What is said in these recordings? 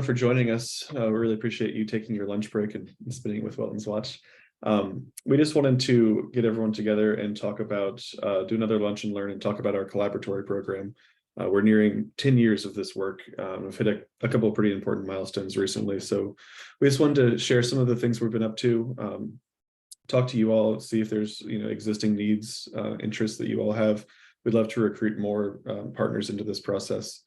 everyone for joining us. We really appreciate you taking your lunch break and spending it with Wetlands Watch. We just wanted to get everyone together and talk about, do another lunch and learn and talk about our Collaboratory program. We're nearing 10 years of this work. We've hit a couple of pretty important milestones recently. So we just wanted to share some of the things we've been up to, talk to you all, see if there's existing needs, interests that you all have. We'd love to recruit more partners into this process.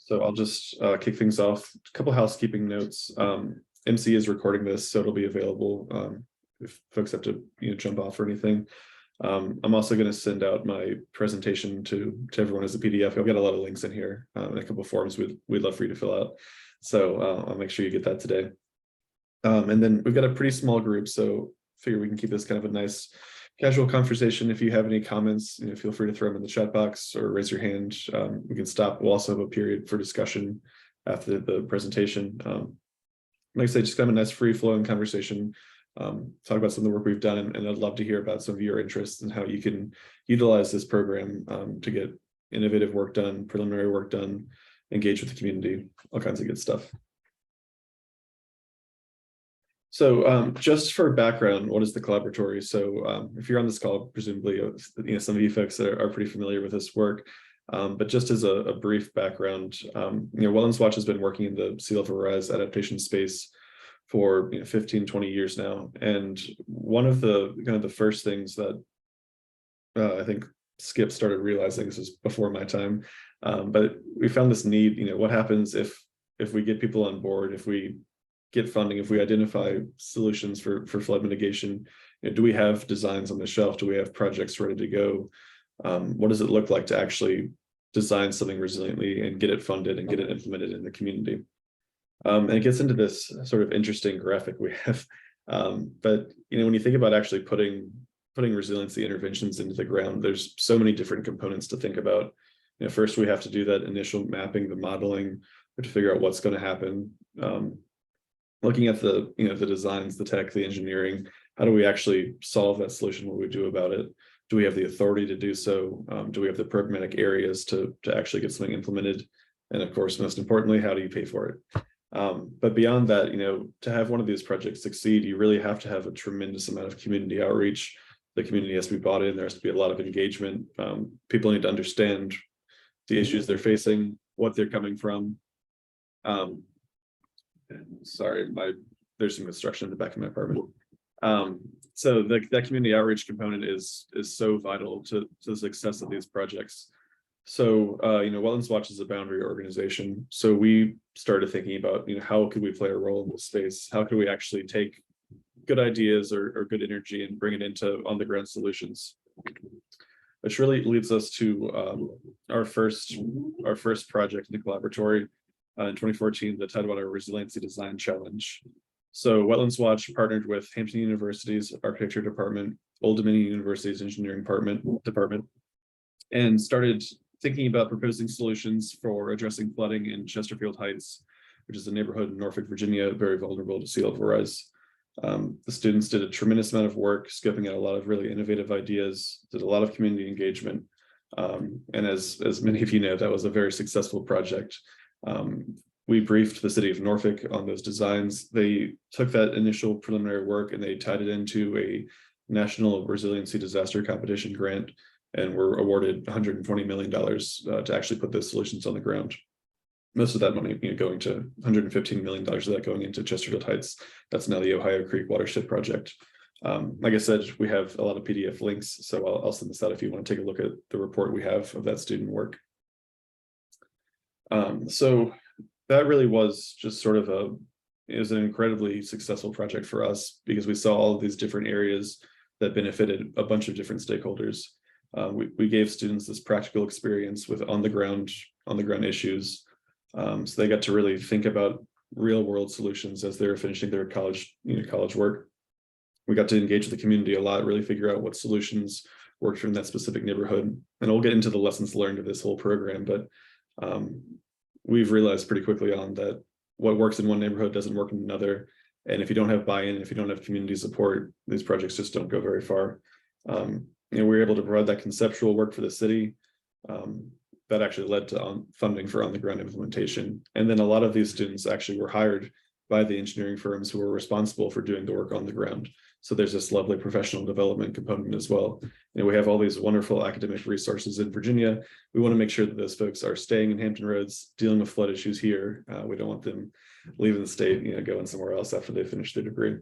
So I'll just kick things off. A couple housekeeping notes. MC is recording this, so it'll be available if folks have to jump off or anything. I'm also going to send out my presentation to everyone as a PDF. I've got a lot of links in here and a couple of forms we'd love for you to fill out. So I'll make sure you get that today. And then we've got a pretty small group, so figure we can keep this kind of a nice casual conversation. If you have any comments, feel free to throw them in the chat box or raise your hand. We can stop. We'll also have a period for discussion after the presentation. Like I say, just kind of a nice free-flowing conversation. Talk about some of the work we've done, and I'd love to hear about some of your interests and how you can utilize this program to get innovative work done, preliminary work done, engage with the community, all kinds of good stuff. So just for background, what is the Collaboratory? So if you're on this call, presumably some of you folks are pretty familiar with this work. But just as a brief background, Wetlands Watch has been working in the sea level rise adaptation space for 15, 20 years now. And one of the first things that I think Skip started realizing, this was before my time, but we found this need, what happens if we get people on board, if we get funding, if we identify solutions for flood mitigation, do we have designs on the shelf? Do we have projects ready to go? What does it look like to actually design something resiliently and get it funded and get it implemented in the community? And it gets into this sort of interesting graphic we have. But when you think about actually putting resiliency interventions into the ground, there's so many different components to think about. First we have to do that initial mapping, the modeling, we have to figure out what's going to happen. Looking at the the designs, the tech, the engineering, how do we actually solve that solution? What do we do about it? Do we have the authority to do so? Do we have the programmatic areas to actually get something implemented? And of course, most importantly, how do you pay for it? But beyond that, to have one of these projects succeed, you really have to have a tremendous amount of community outreach. The community has to be bought in. There has to be a lot of engagement. People need to understand the issues they're facing, what they're coming from. Sorry, there's some construction in the back of my apartment. So that community outreach component is so vital to the success of these projects. So Wetlands Watch is a boundary organization. So we started thinking about how could we play a role in this space? How could we actually take good ideas or good energy and bring it into on the ground solutions? Which really leads us to our first project in the Collaboratory. In 2014, the TIDEWATER Resiliency Design Challenge. So Wetlands Watch partnered with Hampton University's Architecture Department, Old Dominion University's Engineering Department, and started thinking about proposing solutions for addressing flooding in Chesterfield Heights, which is a neighborhood in Norfolk, Virginia, very vulnerable to sea level rise. The students did a tremendous amount of work, scoping out a lot of really innovative ideas, did a lot of community engagement. And as many of you know, that was a very successful project. We briefed the city of Norfolk on those designs. They took that initial preliminary work and they tied it into a national resiliency disaster competition grant, and were awarded $120 million to actually put those solutions on the ground. Most of that money going to $115 million of that going into Chesterfield Heights. That's now the Ohio Creek Watershed Project. Like I said, we have a lot of PDF links, so I'll send this out if you want to take a look at the report we have of that student work. So that really was just sort of it was an incredibly successful project for us because we saw all of these different areas that benefited a bunch of different stakeholders. We gave students this practical experience with on the ground issues. So they got to really think about real world solutions as they were finishing their college work. We got to engage with the community a lot, really figure out what solutions worked from that specific neighborhood. And we'll get into the lessons learned of this whole program, but we've realized pretty quickly on that what works in one neighborhood doesn't work in another. And if you don't have buy-in, if you don't have community support, these projects just don't go very far. We were able to provide that conceptual work for the city. that actually led to funding for on-the-ground implementation. And then a lot of these students actually were hired by the engineering firms who were responsible for doing the work on the ground. So there's this lovely professional development component as well. We have all these wonderful academic resources in Virginia. We want to make sure that those folks are staying in Hampton Roads, dealing with flood issues here. We don't want them leaving the state, going somewhere else after they finish their degree.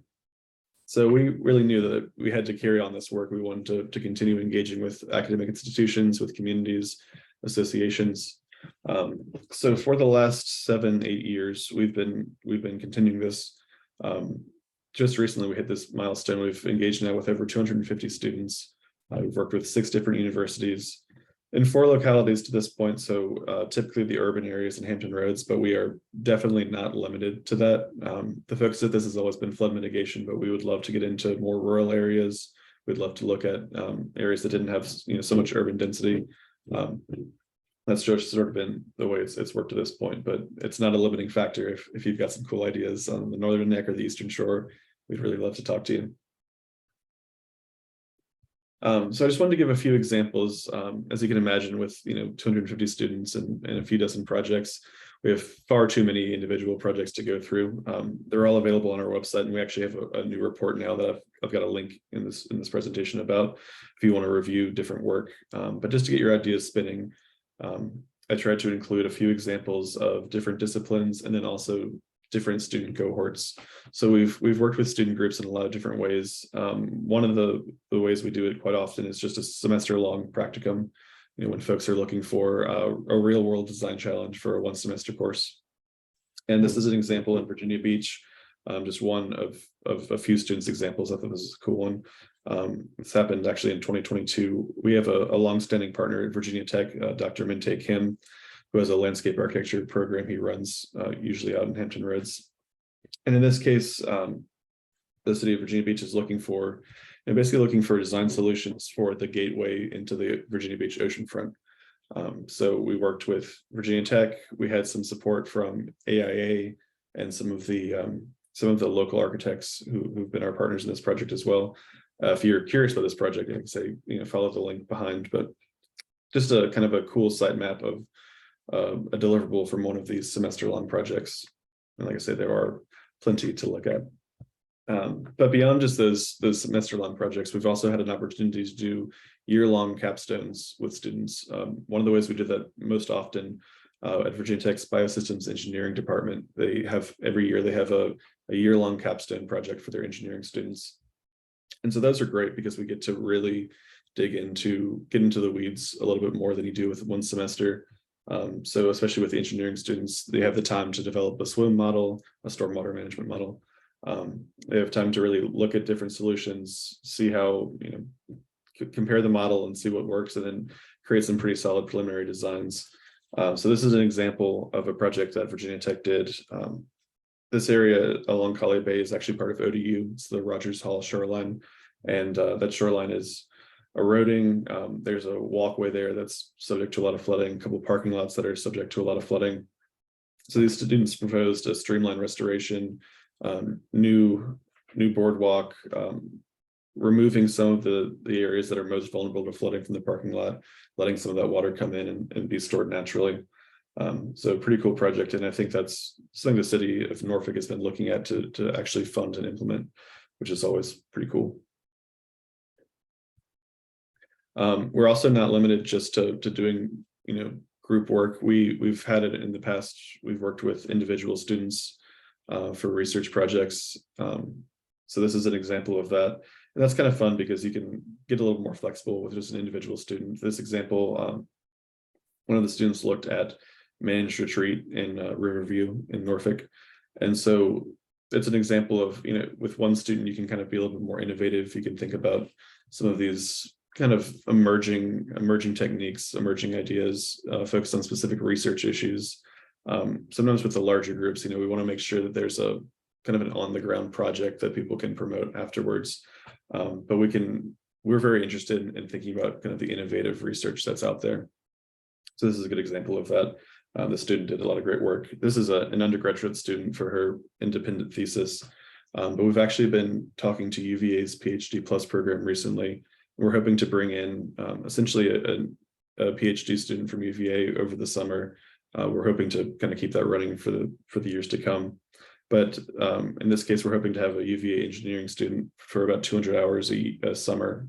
So we really knew that we had to carry on this work. We wanted to continue engaging with academic institutions, with communities, associations. So for the last 7-8 years, we've been continuing this. Just recently, we hit this milestone. We've engaged now with over 250 students. We've worked with 6 different universities in 4 localities to this point. So typically the urban areas in Hampton Roads, but we are definitely not limited to that. The focus of this has always been flood mitigation, but we would love to get into more rural areas. We'd love to look at areas that didn't have so much urban density. That's just sort of been the way it's worked to this point, but it's not a limiting factor. If you've got some cool ideas on the Northern Neck or the Eastern Shore, we'd really love to talk to you. So I just wanted to give a few examples. As you can imagine, with 250 students and a few dozen projects, we have far too many individual projects to go through. They're all available on our website, and we actually have a new report now that I've got a link in this presentation about if you want to review different work. But just to get your ideas spinning, I tried to include a few examples of different disciplines and then also different student cohorts. So we've worked with student groups in a lot of different ways. One of the ways we do it quite often is just a semester-long practicum, when folks are looking for a real-world design challenge for a 1-semester course. And this is an example in Virginia Beach, just one of a few students' examples. I thought this is a cool one. This happened actually in 2022. We have a longstanding partner at Virginia Tech, Dr. Min-tae Kim, who has a landscape architecture program he runs usually out in Hampton Roads. And in this case, the city of Virginia Beach is looking for design solutions for the gateway into the Virginia Beach oceanfront. So we worked with Virginia Tech. We had some support from AIA and some of the local architects who've been our partners in this project as well. If you're curious about this project, I can say, follow the link behind, but just a kind of a cool site map of a deliverable from one of these semester-long projects. And like I say, there are plenty to look at. But beyond just those semester-long projects, we've also had an opportunity to do year-long capstones with students. One of the ways we did that most often at Virginia Tech's Biosystems Engineering Department, every year they have a year-long capstone project for their engineering students. And so those are great because we get to really get into the weeds a little bit more than you do with one semester. So especially with the engineering students, they have the time to develop a SWIM model, a stormwater management model. They have time to really look at different solutions, see how, compare the model and see what works, and then create some pretty solid preliminary designs. So this is an example of a project that Virginia Tech did. This area along Collier Bay is actually part of ODU. It's the Rogers Hall shoreline, and that shoreline is eroding. There's a walkway there that's subject to a lot of flooding, a couple of parking lots that are subject to a lot of flooding. So these students proposed a streamline restoration, new boardwalk, removing some of the areas that are most vulnerable to flooding from the parking lot, letting some of that water come in and be stored naturally. So pretty cool project, and I think that's something the city of Norfolk has been looking at to actually fund and implement, which is always pretty cool. We're also not limited just to doing group work. We've had it in the past. We've worked with individual students for research projects. So this is an example of that. And that's kind of fun because you can get a little more flexible with just an individual student. This example, one of the students looked at managed retreat in Riverview in Norfolk. And so it's an example of, with one student, you can kind of be a little bit more innovative. You can think about some of these kind of emerging techniques, emerging ideas, focused on specific research issues. Sometimes with the larger groups, we want to make sure that there's a kind of an on-the-ground project that people can promote afterwards. But we're very interested in thinking about kind of the innovative research that's out there. So this is a good example of that. The student did a lot of great work. This is an undergraduate student for her independent thesis. But we've actually been talking to UVA's PhD Plus program recently. We're hoping to bring in essentially a PhD student from UVA over the summer. We're hoping to kind of keep that running for the years to come. But in this case, we're hoping to have a UVA engineering student for about 200 hours a summer,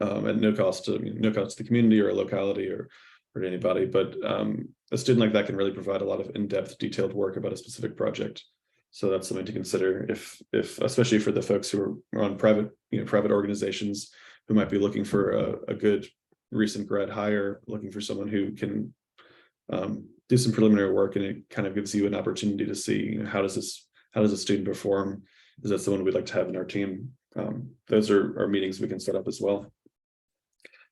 at no cost to the community or a locality or to anybody. But a student like that can really provide a lot of in-depth, detailed work about a specific project. So that's something to consider, if especially for the folks who are on private organizations who might be looking for a good recent grad hire, looking for someone who can do some preliminary work, and it kind of gives you an opportunity to see, how does a student perform? Is that someone we'd like to have in our team? Those are meetings we can set up as well.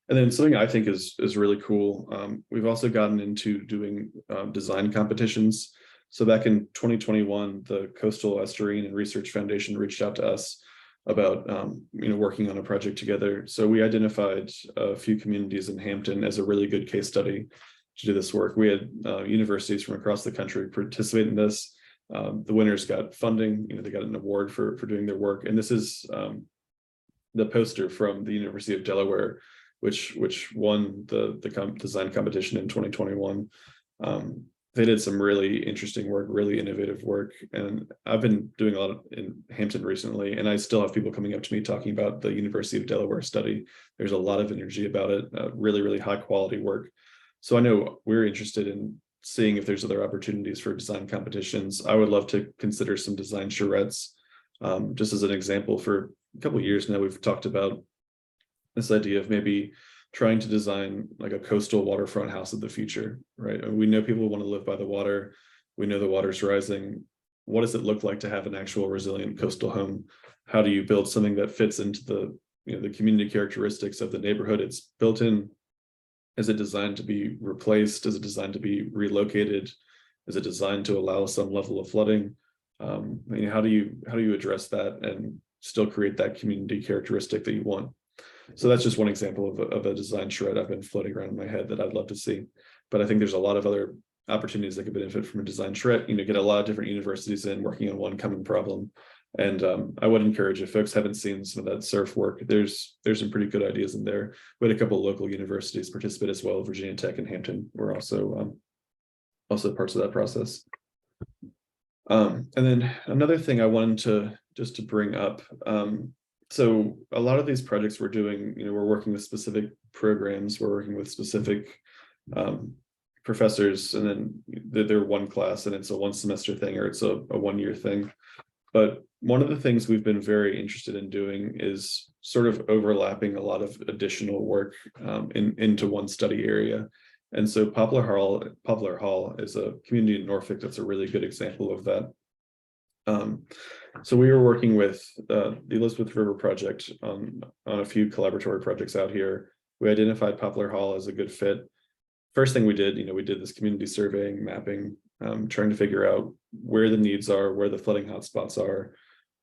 And then something I think is really cool. We've also gotten into doing design competitions. So back in 2021, the Coastal Estuarine and Research Foundation reached out to us about working on a project together. So we identified a few communities in Hampton as a really good case study to do this work. We had universities from across the country participate in this. The winners got funding. They got an award for doing their work. And this is the poster from the University of Delaware, which won the design competition in 2021. They did some really interesting work, really innovative work. And I've been doing a lot in Hampton recently, and I still have people coming up to me talking about the University of Delaware study. There's a lot of energy about it, really, really high quality work. So I know we're interested in seeing if there's other opportunities for design competitions. I would love to consider some design charrettes. Just as an example, for a couple of years now, we've talked about this idea of maybe trying to design like a coastal waterfront house of the future, right? And we know people want to live by the water. We know the water's rising. What does it look like to have an actual resilient coastal home? How do you build something that fits into the community characteristics of the neighborhood it's built in? Is it designed to be replaced? Is it designed to be relocated? Is it designed to allow some level of flooding? How do you address that and still create that community characteristic that you want? So that's just one example of a design charrette I've been floating around in my head that I'd love to see. But I think there's a lot of other opportunities that could benefit from a design charrette. Get a lot of different universities in working on one common problem. And I would encourage, if folks haven't seen some of that surf work, there's some pretty good ideas in there. We had a couple of local universities participate as well. Virginia Tech and Hampton were also parts of that process. And then another thing I wanted to bring up. So a lot of these projects we're doing, we're working with specific programs, we're working with specific professors, and then they're one class and it's a one semester thing, or it's a 1 year thing. But one of the things we've been very interested in doing is sort of overlapping a lot of additional work into one study area. And so Poplar Hall is a community in Norfolk that's a really good example of that. So we were working with the Elizabeth River Project on a few collaboratory projects out here. We identified Poplar Hall as a good fit. First thing we did, we did this community surveying, mapping, trying to figure out where the needs are, where the flooding hotspots are,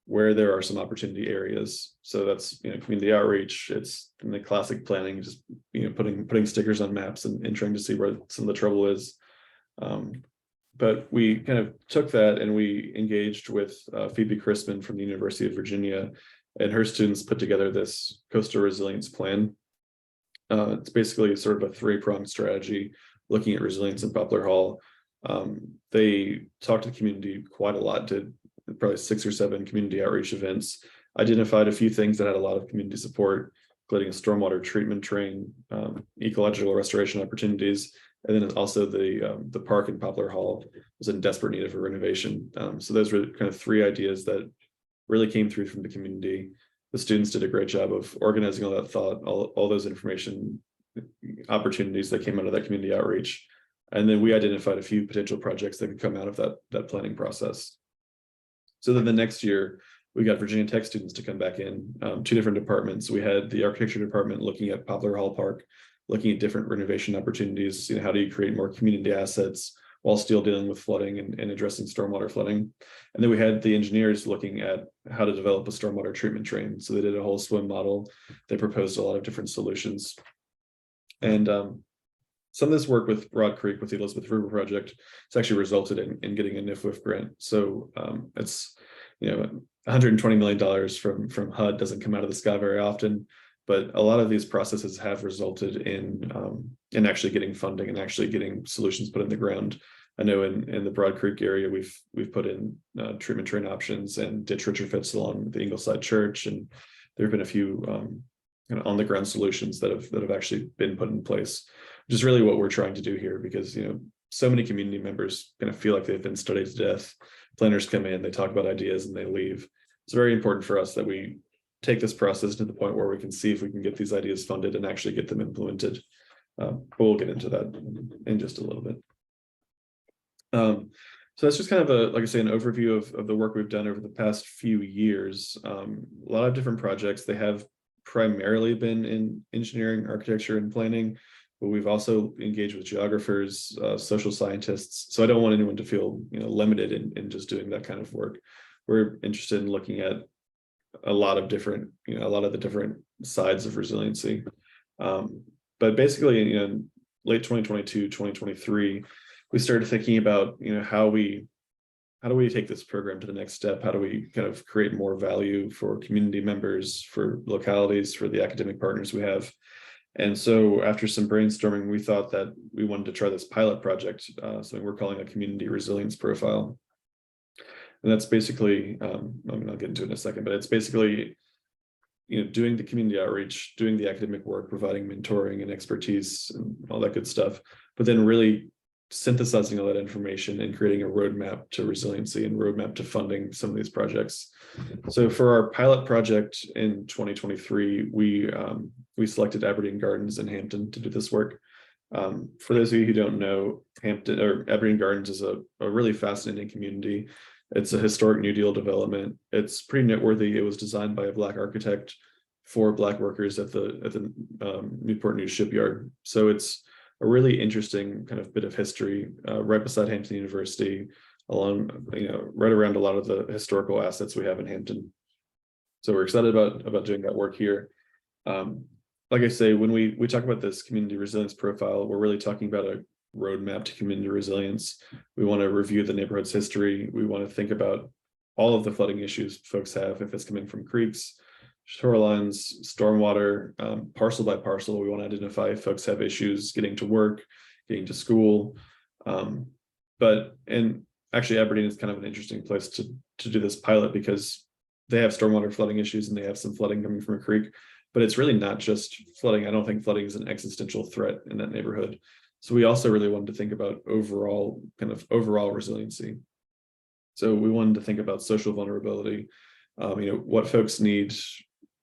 where there are some opportunity areas. So that's community outreach. It's in the classic planning, just putting stickers on maps and trying to see where some of the trouble is. But we kind of took that and we engaged with Phoebe Crispin from the University of Virginia, and her students put together this coastal resilience plan. It's basically sort of a three-pronged strategy looking at resilience in Poplar Hall. They talked to the community quite a lot, did probably 6 or 7 community outreach events, identified a few things that had a lot of community support, including a stormwater treatment train, ecological restoration opportunities, and then also the park in Poplar Hall was in desperate need of a renovation. So those were kind of 3 ideas that really came through from the community. The students did a great job of organizing all that thought, all those information opportunities that came out of that community outreach. And then we identified a few potential projects that could come out of that planning process. So then the next year, we got Virginia Tech students to come back in, 2 different departments. We had the architecture department looking at Poplar Hall Park, looking at different renovation opportunities. How do you create more community assets while still dealing with flooding and addressing stormwater flooding? And then we had the engineers looking at how to develop a stormwater treatment train. So they did a whole swim model. They proposed a lot of different solutions. And some of this work with Broad Creek, with the Elizabeth River Project, it's actually resulted in getting a NIFWIF grant. So it's $120 million from HUD doesn't come out of the sky very often. but a lot of these processes have resulted in actually getting funding and actually getting solutions put in the ground. I know in the Broad Creek area, we've put in treatment drain options and ditch retrofits along the Ingleside Church, and there have been a few kind of on the ground solutions that have actually been put in place, which is really what we're trying to do here, because so many community members kind of feel like they've been studied to death. Planners come in, they talk about ideas, and they leave. It's very important for us that we take this process to the point where we can see if we can get these ideas funded and actually get them implemented. But we'll get into that in just a little bit. So that's just kind of like I say, an overview of the work we've done over the past few years. A lot of different projects. They have primarily been in engineering, architecture, and planning, but we've also engaged with geographers, social scientists. So I don't want anyone to feel limited in just doing that kind of work. We're interested in looking at a lot of the different sides of resiliency. But basically, in late 2022, 2023, we started thinking about how do we take this program to the next step? How do we kind of create more value for community members, for localities, for the academic partners we have? And so after some brainstorming, we thought that we wanted to try this pilot project, something we're calling a community resilience profile. And that's basically, I'll get into it in a second, but it's basically doing the community outreach, doing the academic work, providing mentoring and expertise and all that good stuff, but then really synthesizing all that information and creating a roadmap to resiliency and roadmap to funding some of these projects. So for our pilot project in 2023, we selected Aberdeen Gardens in Hampton to do this work. For those of you who don't know, Hampton or Aberdeen Gardens is a really fascinating community. It's a historic New Deal development. It's pretty noteworthy. It was designed by a Black architect for Black workers at the Newport News shipyard. So it's a really interesting kind of bit of history right beside Hampton University, along right around a lot of the historical assets we have in Hampton. So we're excited about doing that work here. Like I say, when we talk about this community resilience profile, we're really talking about a roadmap to community resilience. We want to review the neighborhood's history. We want to think about all of the flooding issues folks have, if it's coming from creeks, shorelines, stormwater, parcel by parcel. We want to identify if folks have issues getting to work, getting to school. And actually Aberdeen is kind of an interesting place to do this pilot, because they have stormwater flooding issues and they have some flooding coming from a creek, but it's really not just flooding. I don't think flooding is an existential threat in that neighborhood. So we also really wanted to think about overall resiliency. So we wanted to think about social vulnerability, what folks need,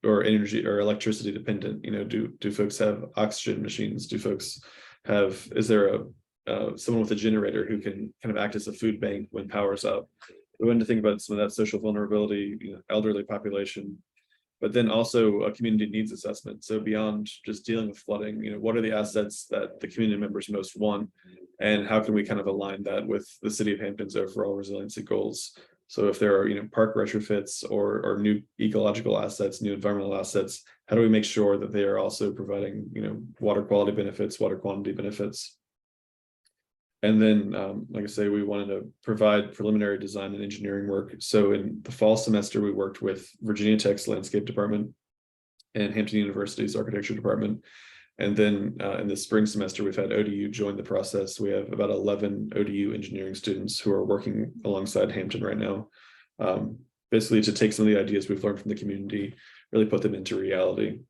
or energy or electricity dependent. Do folks have oxygen machines? Do folks have, is there someone with a generator who can kind of act as a food bank when power's up? We wanted to think about some of that social vulnerability, elderly population, but then also a community needs assessment. So beyond just dealing with flooding, what are the assets that the community members most want, and how can we kind of align that with the City of Hampton's overall resiliency goals? So if there are park retrofits or new ecological assets, new environmental assets, how do we make sure that they are also providing water quality benefits, water quantity benefits? And then, like I say, we wanted to provide preliminary design and engineering work. So in the fall semester, we worked with Virginia Tech's landscape department and Hampton University's architecture department. And then in the spring semester, we've had ODU join the process. We have about 11 ODU engineering students who are working alongside Hampton right now, basically to take some of the ideas we've learned from the community, really put them into reality.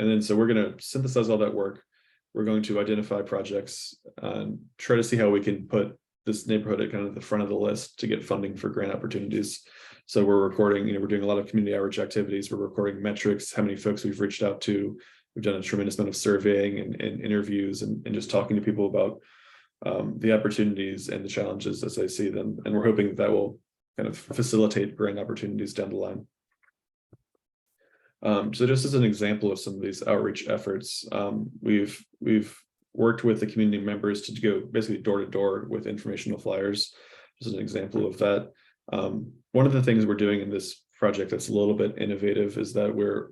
And then so we're going to synthesize all that work. We're going to identify projects and try to see how we can put this neighborhood at kind of the front of the list to get funding for grant opportunities. So we're recording, we're doing a lot of community outreach activities. We're recording metrics, how many folks we've reached out to. We've done a tremendous amount of surveying and interviews and just talking to people about the opportunities and the challenges as they see them. And we're hoping that will kind of facilitate grant opportunities down the line. So just as an example of some of these outreach efforts, we've worked with the community members to go basically door to door with informational flyers. Just an example of that. One of the things we're doing in this project that's a little bit innovative is that we're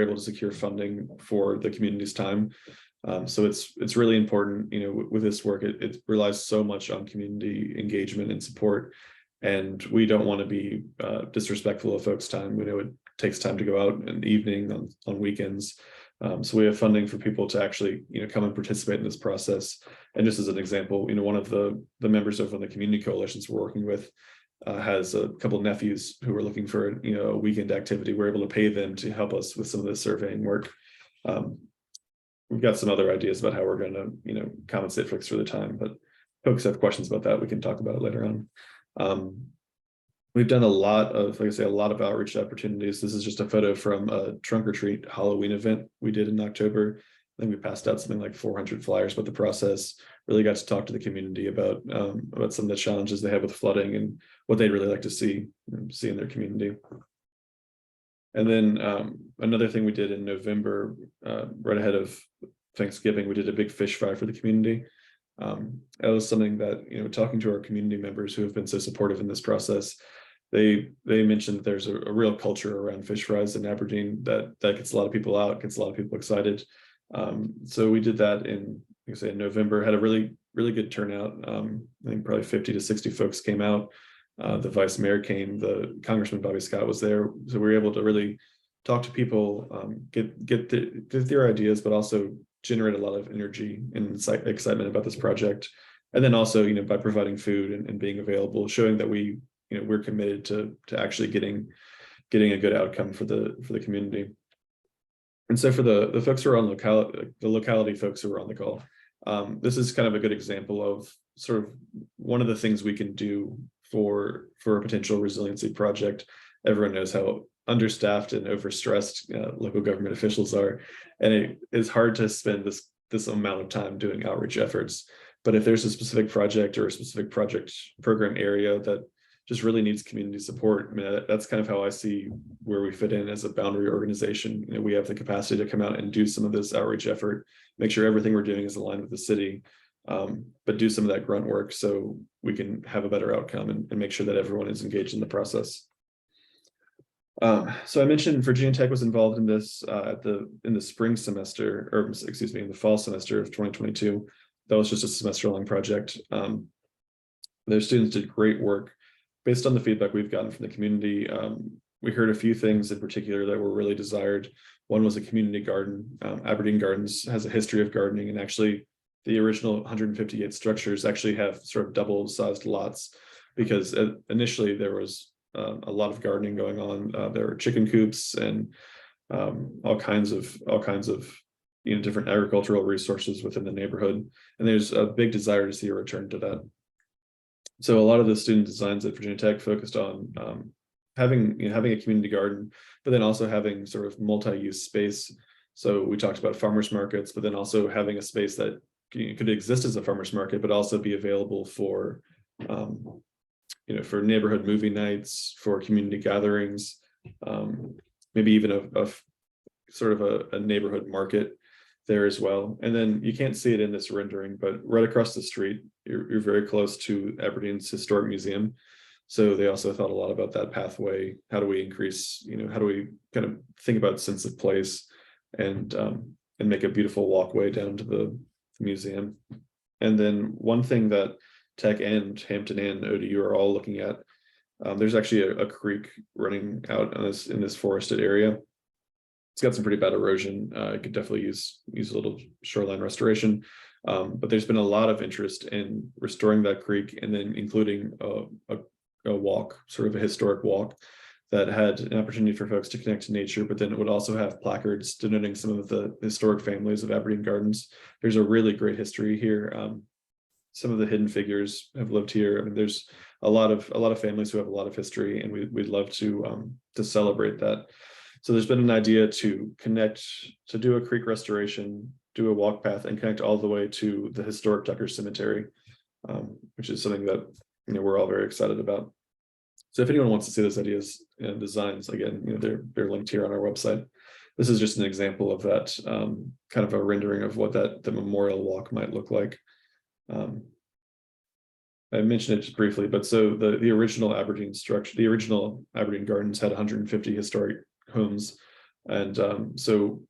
able to secure funding for the community's time. So it's really important, with this work, it relies so much on community engagement and support. And we don't want to be disrespectful of folks' time. We know it takes time to go out in the evening, on weekends. So we have funding for people to actually, come and participate in this process. And just as an example, one of the members of one of the community coalitions we're working with has a couple of nephews who are looking for, a weekend activity. We're able to pay them to help us with some of the surveying work. We've got some other ideas about how we're going to, compensate folks for the time, but folks have questions about that, we can talk about it later on. We've done a lot of, like I say, a lot of outreach opportunities. This is just a photo from a trunk or treat Halloween event we did in October. I think we passed out something like 400 flyers about the process. Really got to talk to the community about some of the challenges they have with flooding and what they'd really like to see in their community. And then another thing we did in November, right ahead of Thanksgiving, we did a big fish fry for the community. That was something that, talking to our community members who have been so supportive in this process, they mentioned that there's a real culture around fish fries in Aberdeen that gets a lot of people out, gets a lot of people excited. So we did that in November, had a really good turnout. I think probably 50 to 60 folks came out. The vice mayor came, the Congressman Bobby Scott was there. So we were able to really talk to people, get their ideas, but also generate a lot of energy and excitement about this project. And then also, by providing food and being available, showing that we're committed to actually getting a good outcome for the community. And so for the folks who are on the locality folks who are on the call, this is kind of a good example of sort of one of the things we can do for a potential resiliency project. Everyone knows how understaffed and overstressed local government officials are, and it is hard to spend this amount of time doing outreach efforts. But if there's a specific project or a specific project program area that just really needs community support, I mean, that's kind of how I see where we fit in as a boundary organization. We have the capacity to come out and do some of this outreach effort, make sure everything we're doing is aligned with the city, but do some of that grunt work so we can have a better outcome and make sure that everyone is engaged in the process. So I mentioned Virginia Tech was involved in this in the spring semester, or excuse me, in the fall semester of 2022. That was just a semester-long project. Their students did great work. Based on the feedback we've gotten from the community, we heard a few things in particular that were really desired. One was a community garden. Aberdeen Gardens has a history of gardening, and actually the original 158 structures actually have sort of double-sized lots, because initially there was a lot of gardening going on. There were chicken coops and all kinds of different agricultural resources within the neighborhood, and there's a big desire to see a return to that. So a lot of the student designs at Virginia Tech focused on having a community garden, but then also having sort of multi-use space. So we talked about farmers markets, but then also having a space that could exist as a farmers market, but also be available for for neighborhood movie nights, for community gatherings, maybe even a sort of a neighborhood market there as well. And then you can't see it in this rendering, but right across the street, you're very close to Aberdeen's Historic Museum. So they also thought a lot about that pathway. How do we increase, how do we kind of think about sense of place and make a beautiful walkway down to the museum. And then one thing that Tech and Hampton and ODU are all looking at, there's actually a creek running out in this forested area. It's got some pretty bad erosion. It could definitely use a little shoreline restoration. But there's been a lot of interest in restoring that creek, and then including a walk, sort of a historic walk that had an opportunity for folks to connect to nature, but then it would also have placards denoting some of the historic families of Aberdeen Gardens. There's a really great history here. Some of the hidden figures have lived here. I mean, there's a lot of families who have a lot of history, and we'd love to celebrate that. So there's been an idea to do a creek restoration, do a walk path, and connect all the way to the historic Tucker Cemetery, which is something that we're all very excited about. So if anyone wants to see those ideas and designs, again, they're linked here on our website. This is just an example of that, kind of a rendering of what the memorial walk might look like. I mentioned it just briefly, but so the original Aberdeen structure, the original Aberdeen Gardens had 150 historic homes, and so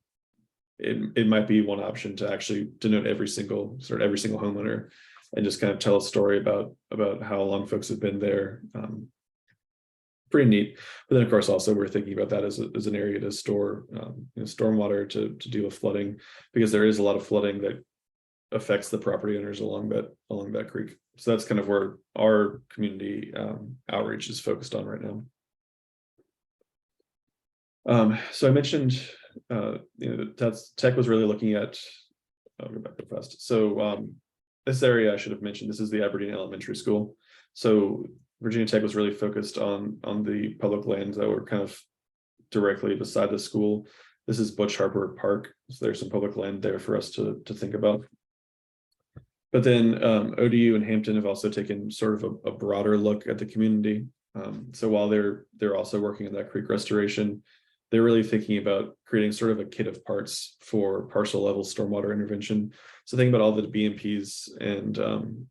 it might be one option to actually denote every single homeowner and just kind of tell a story about how long folks have been there. pretty neat. But then of course also we're thinking about that as an area to store stormwater to deal with flooding, because there is a lot of flooding that affects the property owners along that creek. So that's kind of where our community outreach is focused on right now. So I mentioned that's Tech was really looking at, I'll go back real fast. So this area I should have mentioned, this is the Aberdeen Elementary School. So Virginia Tech was really focused on the public lands that were kind of directly beside the school. This is Butch Harper Park, so there's some public land there for us to think about. But then ODU and Hampton have also taken sort of a broader look at the community. So while they're also working on that creek restoration, they're really thinking about creating sort of a kit of parts for parcel level stormwater intervention. So think about all the BMPs and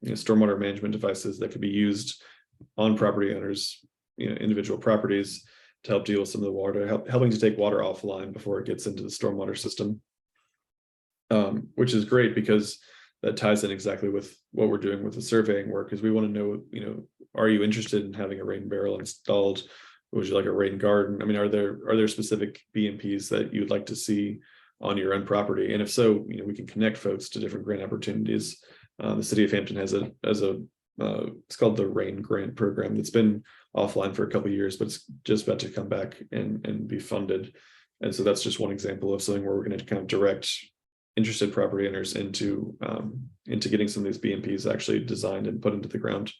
stormwater management devices that could be used on property owners, individual properties, to help deal with some of the water, helping to take water offline before it gets into the stormwater system, which is great because that ties in exactly with what we're doing with the surveying work, because we want to know, are you interested in having a rain barrel installed? Would you like a rain garden? I mean, are there specific BMPs that you would like to see on your own property? And if so, we can connect folks to different grant opportunities. The city of Hampton has it's called the Rain Grant Program that's been offline for a couple of years, but it's just about to come back and be funded. And so that's just one example of something where we're going to kind of direct interested property owners into getting some of these BMPs actually designed and put into the ground.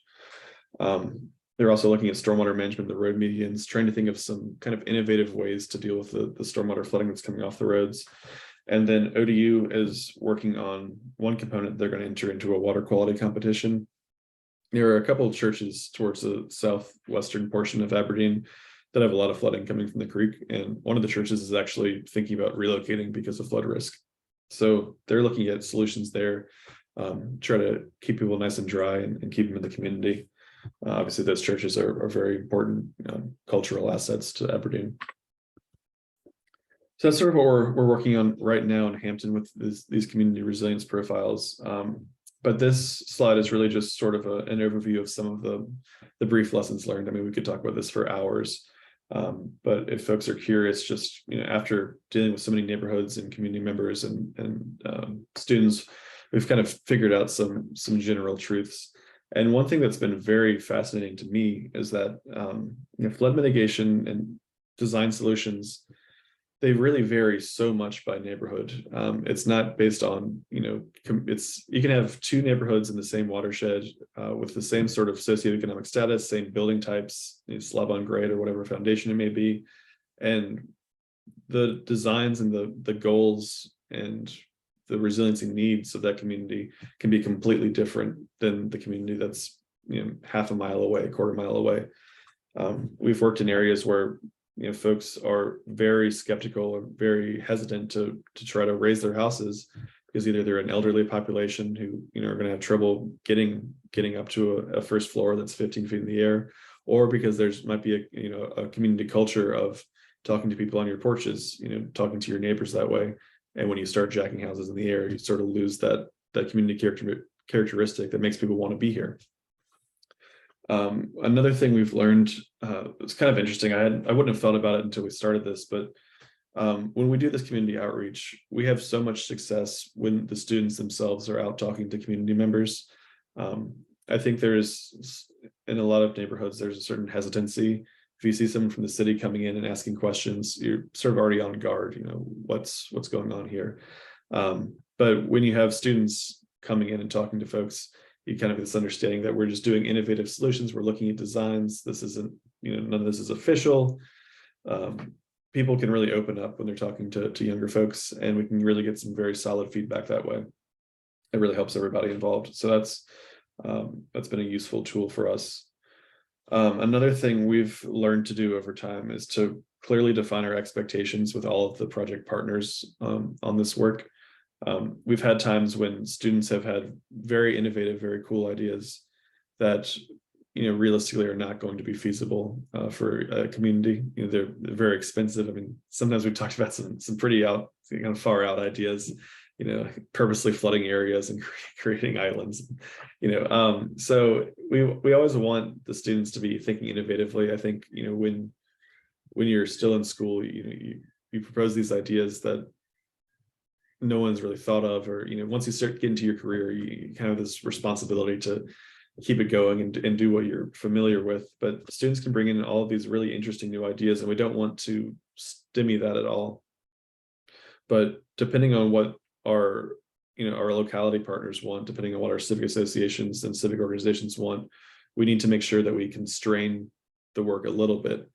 They're also looking at stormwater management, the road medians, trying to think of some kind of innovative ways to deal with the stormwater flooding that's coming off the roads. And then ODU is working on one component. They're going to enter into a water quality competition. There are a couple of churches towards the southwestern portion of Aberdeen that have a lot of flooding coming from the creek. And one of the churches is actually thinking about relocating because of flood risk. So they're looking at solutions there, try to keep people nice and dry and keep them in the community. Obviously, those churches are very important cultural assets to Aberdeen. So that's sort of what we're working on right now in Hampton with these community resilience profiles. But this slide is really just sort of an overview of some of the brief lessons learned. I mean, we could talk about this for hours. But if folks are curious, just after dealing with so many neighborhoods and community members and students, we've kind of figured out some general truths. And one thing that's been very fascinating to me is that flood mitigation and design solutions, they really vary so much by neighborhood. It's not based on, you can have two neighborhoods in the same watershed with the same sort of socioeconomic status, same building types, slab on grade or whatever foundation it may be. And the designs and the goals and the resiliency needs of that community can be completely different than the community that's half a mile away, a quarter mile away. We've worked in areas where folks are very skeptical or very hesitant to try to raise their houses because either they're an elderly population who are going to have trouble getting up to a first floor that's 15 feet in the air, or because there's might be a community culture of talking to people on your porches, talking to your neighbors that way. And when you start jacking houses in the air, you sort of lose that community characteristic that makes people want to be here. Another thing we've learned, it's kind of interesting. I wouldn't have thought about it until we started this, but when we do this community outreach, we have so much success when the students themselves are out talking to community members. I think there's, in a lot of neighborhoods, there's a certain hesitancy. If you see someone from the city coming in and asking questions, you're sort of already on guard, what's going on here. But when you have students coming in and talking to folks, you kind of get this understanding that we're just doing innovative solutions. We're looking at designs. This isn't, none of this is official. People can really open up when they're talking to younger folks, and we can really get some very solid feedback that way. It really helps everybody involved. So that's been a useful tool for us. Another thing we've learned to do over time is to clearly define our expectations with all of the project partners on this work. We've had times when students have had very innovative, very cool ideas that realistically are not going to be feasible for a community. They're very expensive. I mean, sometimes we've talked about some pretty kind of far out ideas, purposely flooding areas and creating islands, so we always want the students to be thinking innovatively. I think, when you're still in school, you propose these ideas that no one's really thought of, or, once you start getting to your career, you kind of have this responsibility to keep it going and do what you're familiar with. But students can bring in all of these really interesting new ideas, and we don't want to stymie that at all. But depending on what our locality partners want, depending on what our civic associations and civic organizations want, we need to make sure that we constrain the work a little bit.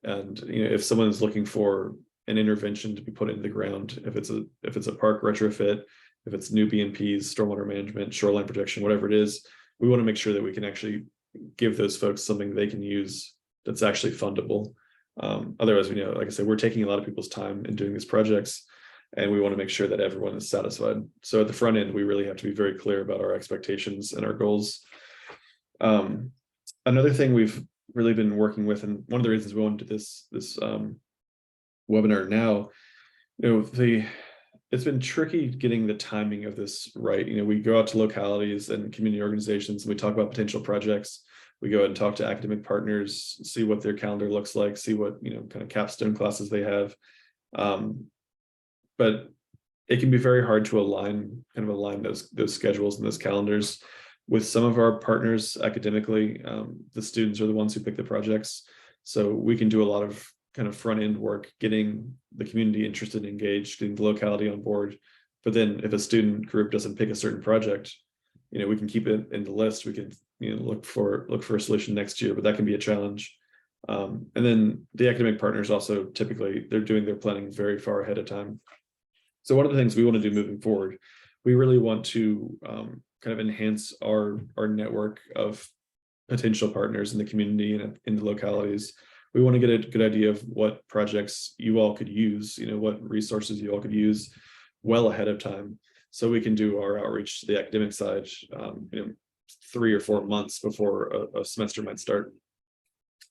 And if someone is looking for an intervention to be put into the ground, if it's a park retrofit, if it's new BMPs, stormwater management, shoreline protection, whatever it is, we want to make sure that we can actually give those folks something they can use that's actually fundable. Otherwise, like I said, we're taking a lot of people's time in doing these projects, and we want to make sure that everyone is satisfied. So at the front end, we really have to be very clear about our expectations and our goals. Another thing we've really been working with, and one of the reasons we want to do this webinar now, it's been tricky getting the timing of this right. We go out to localities and community organizations, and we talk about potential projects. We go out and talk to academic partners, see what their calendar looks like, see what kind of capstone classes they have. But it can be very hard to align those schedules and those calendars. With some of our partners academically, the students are the ones who pick the projects. So we can do a lot of kind of front end work, getting the community interested and engaged, getting the locality on board. But then if a student group doesn't pick a certain project, we can keep it in the list. We could look for a solution next year, but that can be a challenge. And then the academic partners also, typically they're doing their planning very far ahead of time. So one of the things we want to do moving forward, we really want to kind of enhance our network of potential partners in the community and in the localities. We want to get a good idea of what projects you all could use, what resources you all could use well ahead of time, so we can do our outreach to the academic side 3 or 4 months before a semester might start.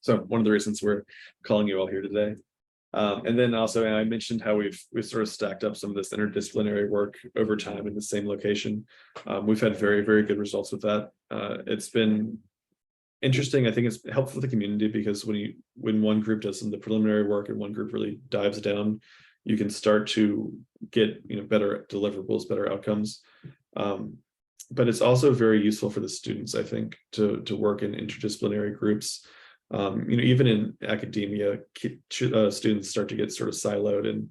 So one of the reasons we're calling you all here today. And then also, I mentioned how we've sort of stacked up some of this interdisciplinary work over time in the same location. We've had very, very good results with that. It's been interesting. I think it's helpful for the community, because when one group does some of the preliminary work and one group really dives down, you can start to get better deliverables, better outcomes. But it's also very useful for the students, I think, to work in interdisciplinary groups. Even in academia, students start to get sort of siloed, and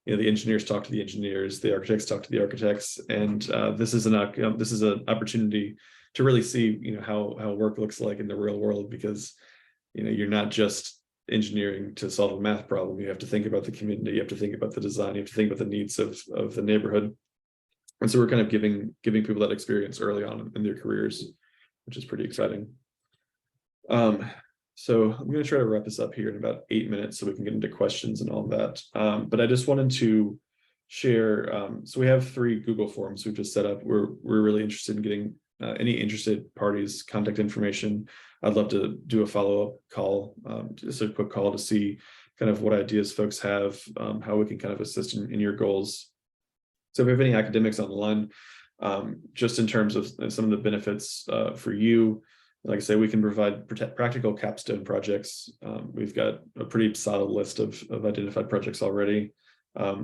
the engineers talk to the engineers, the architects talk to the architects, and this is an opportunity to really see how work looks like in the real world, because you're not just engineering to solve a math problem. You have to think about the community, you have to think about the design, you have to think about the needs of the neighborhood. And so we're kind of giving people that experience early on in their careers, which is pretty exciting. So I'm going to try to wrap this up here in about 8 minutes so we can get into questions and all that. But I just wanted to share, so we have 3 Google Forms we've just set up. We're really interested in getting any interested parties contact information. I'd love to do a follow-up call, just a quick call to see kind of what ideas folks have, how we can kind of assist in your goals. So if we have any academics on the line, just in terms of some of the benefits for you, like I say, we can provide practical capstone projects. We've got a pretty solid list of identified projects already.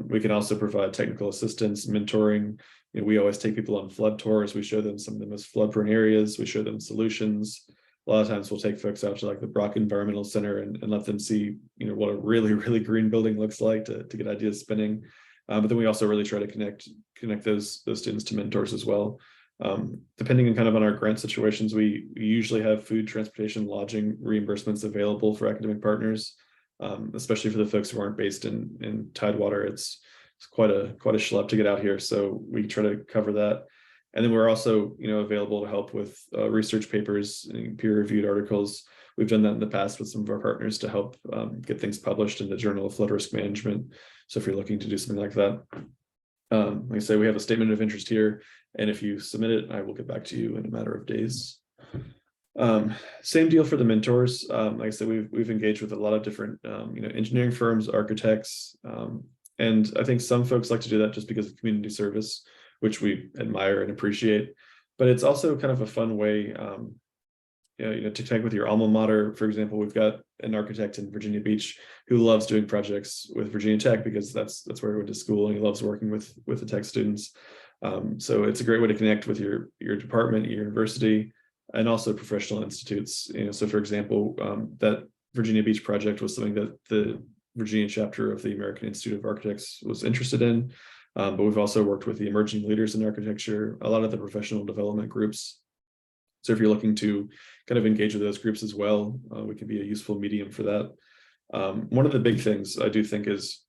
We can also provide technical assistance, mentoring. We always take people on flood tours. We show them some of the most flood-prone areas. We show them solutions. A lot of times we'll take folks out to like the Brock Environmental Center and let them see, what a really, really green building looks like to get ideas spinning. But then we also really try to connect those students to mentors as well. Depending on kind of on our grant situations, we usually have food, transportation, lodging reimbursements available for academic partners, especially for the folks who aren't based in Tidewater. It's quite a schlep to get out here, so we try to cover that. And then we're also available to help with research papers and peer-reviewed articles. We've done that in the past with some of our partners to help get things published in the Journal of Flood Risk Management. So if you're looking to do something like that, like I say, we have a statement of interest here, and if you submit it, I will get back to you in a matter of days. Same deal for the mentors. Like I said, we've engaged with a lot of different engineering firms, architects, and I think some folks like to do that just because of community service. which we admire and appreciate. But it's also kind of a fun way, to connect with your alma mater. For example, we've got an architect in Virginia Beach who loves doing projects with Virginia Tech because that's where he went to school, and he loves working with the tech students. So it's a great way to connect with your department, your university, and also professional institutes. So for example, that Virginia Beach project was something that the Virginia chapter of the American Institute of Architects was interested in. But we've also worked with the emerging leaders in architecture, a lot of the professional development groups. So if you're looking to kind of engage with those groups as well, we can be a useful medium for that. One of the big things I do think is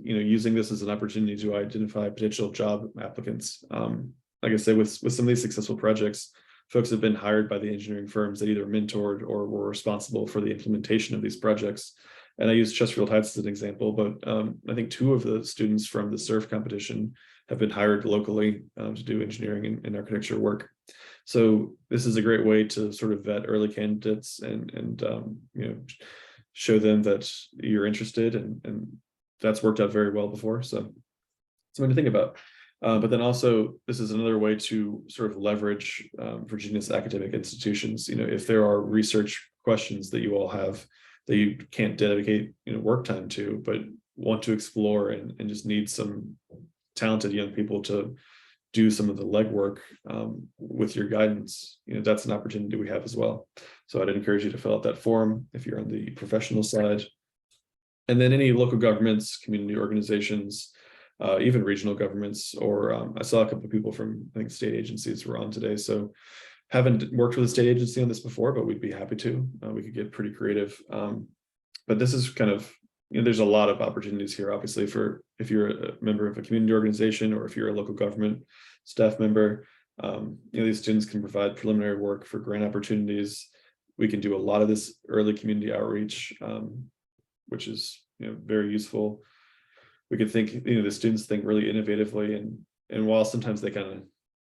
using this as an opportunity to identify potential job applicants. Like I say, with some of these successful projects, folks have been hired by the engineering firms that either mentored or were responsible for the implementation of these projects. And I use Chesterfield Heights as an example, but I think 2 of the students from the SURF competition have been hired locally to do engineering and architecture work. So this is a great way to sort of vet early candidates and show them that you're interested, and that's worked out very well before. So something to think about. But then also, this is another way to sort of leverage Virginia's academic institutions. If there are research questions that you all have that you can't dedicate work time to, but want to explore and just need some talented young people to do some of the legwork with your guidance, that's an opportunity we have as well. So I'd encourage you to fill out that form if you're on the professional side. And then any local governments, community organizations, even regional governments, or I saw a couple of people from, I think, state agencies were on today. So haven't worked with a state agency on this before, but we'd be happy to. We could get pretty creative. But this is kind of, there's a lot of opportunities here, obviously, for if you're a member of a community organization or if you're a local government staff member. These students can provide preliminary work for grant opportunities. We can do a lot of this early community outreach, which is very useful. We could think, the students think really innovatively, and while sometimes they kind of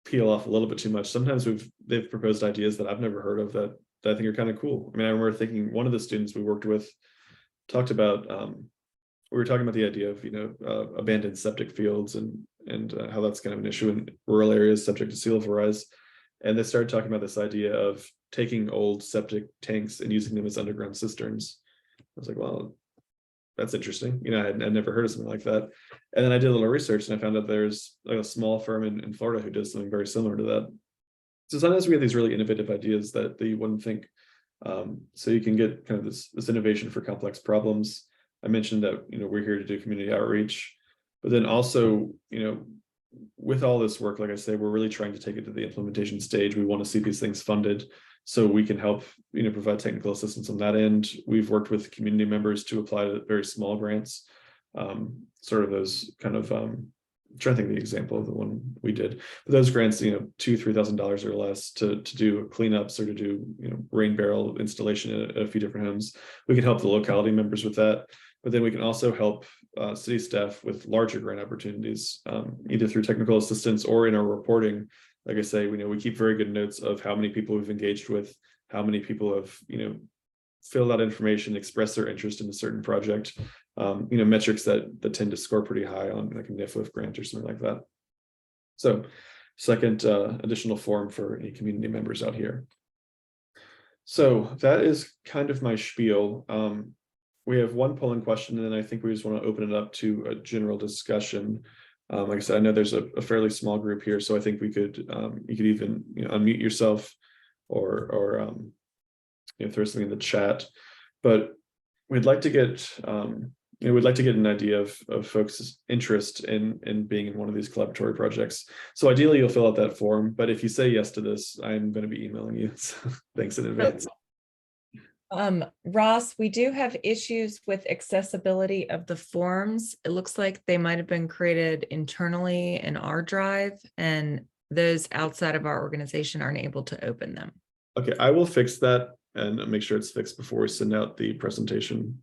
peel off a little bit too much, sometimes they've proposed ideas that I've never heard of that I think are kind of cool. I mean, I remember thinking one of the students we worked with talked about, we were talking about the idea of abandoned septic fields and how that's kind of an issue in rural areas subject to sea level rise. And they started talking about this idea of taking old septic tanks and using them as underground cisterns. I was like, well, that's interesting. I'd never heard of something like that. And then I did a little research and I found out there's like a small firm in Florida who does something very similar to that. So sometimes we have these really innovative ideas that you wouldn't think. So you can get kind of this innovation for complex problems. I mentioned that we're here to do community outreach, but then also with all this work, like I say, we're really trying to take it to the implementation stage. We want to see these things funded so we can help provide technical assistance on that end. We've worked with community members to apply to very small grants, sort of those kind of I'm trying to think of the example of the one we did. But those grants, $2,000-$3,000 or less to do cleanups or to do rain barrel installation at a few different homes. We can help the locality members with that, but then we can also help city staff with larger grant opportunities, either through technical assistance or in our reporting. Like I say, we keep very good notes of how many people we've engaged with, how many people have filled out information, express their interest in a certain project. Metrics that tend to score pretty high on like a NIFLIF grant or something like that. So second additional forum for any community members out here. So that is kind of my spiel. We have one polling question, and then I think we just want to open it up to a general discussion. Like I said, I know there's a fairly small group here, so I think we could you could even unmute yourself or throw something in the chat. But we'd like to get we'd like to get an idea of folks' interest in being in one of these collaboratory projects. So ideally, you'll fill out that form. But if you say yes to this, I'm going to be emailing you. So thanks in advance. Ross, we do have issues with accessibility of the forms. It looks like they might have been created internally in our drive, and those outside of our organization aren't able to open them. Okay, I will fix that and make sure it's fixed before we send out the presentation.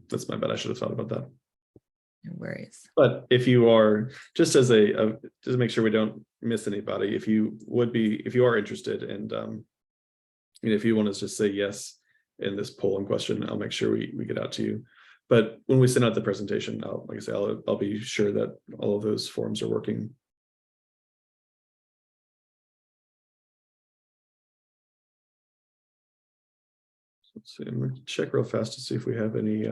That's my bad. I should have thought about that. No worries. But if you are, just as just to make sure we don't miss anybody, if you are interested, and if you want to just say yes in this polling question, I'll make sure we get out to you. But when we send out the presentation, like I say, I'll be sure that all of those forms are working Let's see, I'm going to check real fast to see if we have any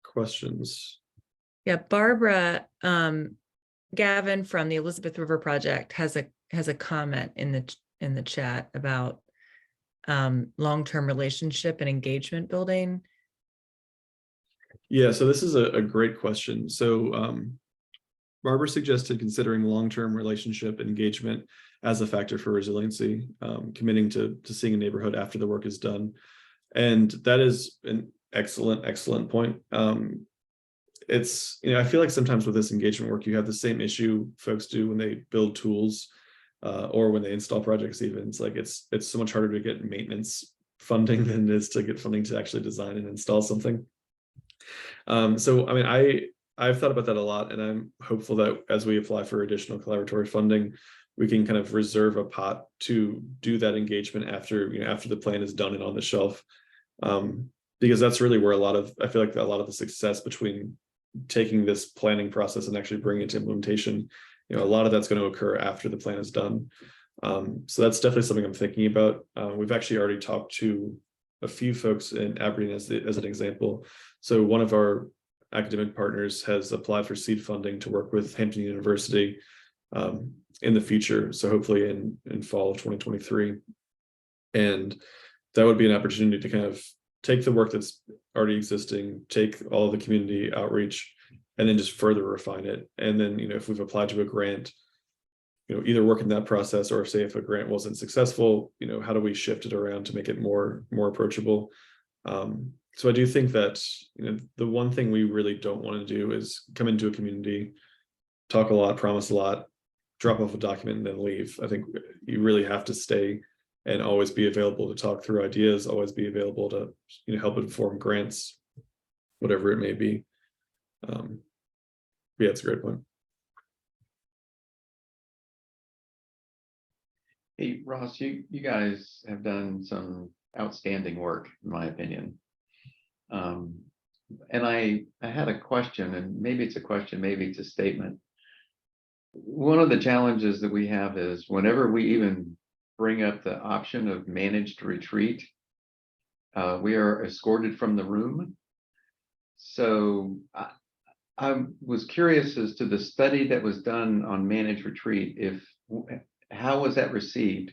questions. Yeah, Barbara Gavin from the Elizabeth River Project has a comment in the chat about long-term relationship and engagement building. Yeah, so this is a great question. So Barbara suggested considering long-term relationship engagement as a factor for resiliency, committing to seeing a neighborhood after the work is done. And that is an excellent point. It's, I feel like sometimes with this engagement work, you have the same issue folks do when they build tools or when they install projects even. It's like it's so much harder to get maintenance funding than it is to get funding to actually design and install something. So, I mean, I've thought about that a lot, and I'm hopeful that as we apply for additional collaboratory funding, we can kind of reserve a pot to do that engagement after, after the plan is done and on the shelf. Because that's really where I feel like a lot of the success between taking this planning process and actually bringing it to implementation, a lot of that's going to occur after the plan is done. So that's definitely something I'm thinking about. We've actually already talked to a few folks in Aberdeen as an example. So one of our academic partners has applied for seed funding to work with Hampton University in the future. So hopefully in fall of 2023. And that would be an opportunity to kind of take the work that's already existing, take all of the community outreach, and then just further refine it. And then, if we've applied to a grant, either work in that process, or say if a grant wasn't successful, how do we shift it around to make it more approachable? So I do think that, the one thing we really don't want to do is come into a community, talk a lot, promise a lot, drop off a document, and then leave. I think you really have to stay and always be available to talk through ideas, always be available to help inform grants, whatever it may be. Yeah, it's a great point. Hey, Ross, you guys have done some outstanding work, in my opinion. And I had a question, and maybe it's a question, maybe it's a statement. One of the challenges that we have is whenever we even bring up the option of managed retreat, we are escorted from the room. So I was curious as to the study that was done on managed retreat. How was that received?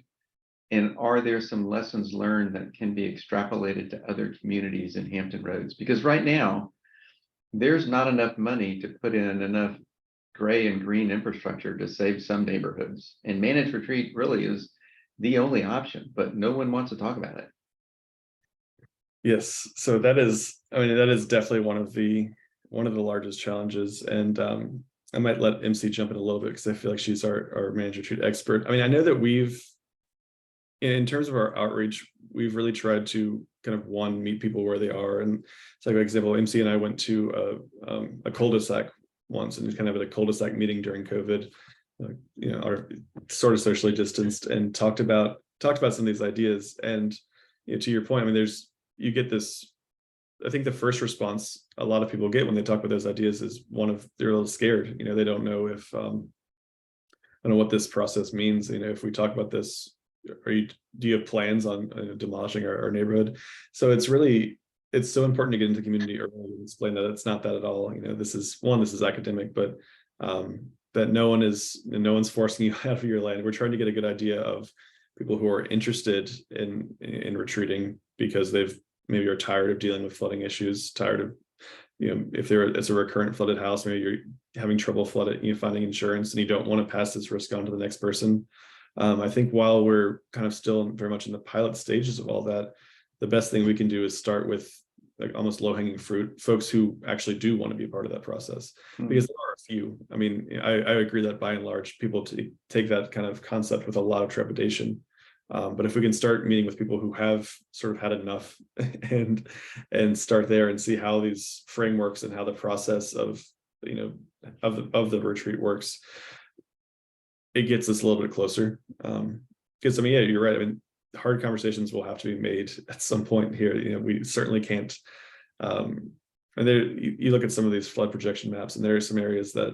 And are there some lessons learned that can be extrapolated to other communities in Hampton Roads? Because right now, there's not enough money to put in enough gray and green infrastructure to save some neighborhoods. And managed retreat really is the only option, but no one wants to talk about it. Yes, so that is definitely one of the largest challenges. And I might let MC jump in a little bit because I feel like she's our managed retreat expert. I mean, I know that we've, in terms of our outreach, we've really tried to kind of meet people where they are. And so, like, for example, MC and I went to a cul-de-sac once, and kind of at a cul-de-sac meeting during COVID, are sort of socially distanced, and talked about some of these ideas. And to your point, I mean, you get this. I think the first response a lot of people get when they talk about those ideas is they're a little scared. They don't know if I don't know what this process means. If we talk about this, do you have plans on demolishing our neighborhood? So it's so important to get into community early and explain that it's not that at all. This is academic, but that no one's forcing you out of your land. We're trying to get a good idea of people who are interested in retreating because they've maybe are tired of dealing with flooding issues, tired of, if it's a recurrent flooded house, maybe you're having trouble finding insurance, and you don't want to pass this risk on to the next person. I think while we're kind of still very much in the pilot stages of all that, the best thing we can do is start with like almost low-hanging fruit, folks who actually do want to be a part of that process. Because there are a few. I mean, I agree that by and large, people take that kind of concept with a lot of trepidation. But if we can start meeting with people who have sort of had enough and start there and see how these frameworks and how the process of the retreat works, it gets us a little bit closer. Because I mean, yeah, you're right. I mean, hard conversations will have to be made at some point here. We certainly can't. And there, you look at some of these flood projection maps, and there are some areas that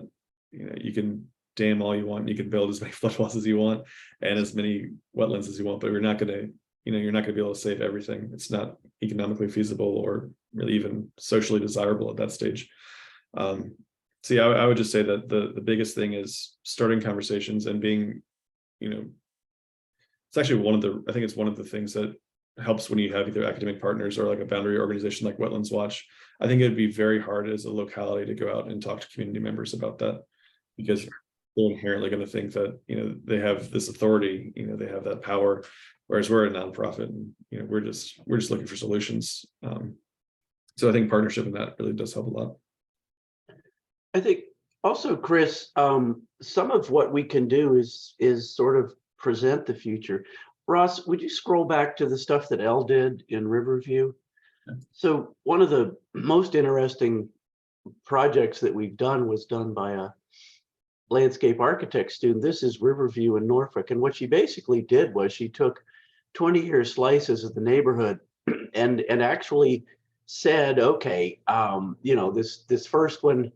you can dam all you want, you can build as many flood walls as you want and as many wetlands as you want, but we're not going to you're not going to be able to save everything. It's not economically feasible or really even socially desirable at that stage. So yeah, I would just say that the biggest thing is starting conversations and being, it's actually I think it's one of the things that helps when you have either academic partners or like a boundary organization like Wetlands Watch. I think it'd be very hard as a locality to go out and talk to community members about that, because they're inherently going to think that, they have this authority, they have that power, whereas we're a nonprofit and, we're just looking for solutions. So I think partnership in that really does help a lot. I think also, Chris, some of what we can do is sort of present the future. Ross, would you scroll back to the stuff that Elle did in Riverview? So one of the most interesting projects that we've done was done by a landscape architect student. This is Riverview in Norfolk. And what she basically did was she took 20-year slices of the neighborhood and actually said, okay, this first one,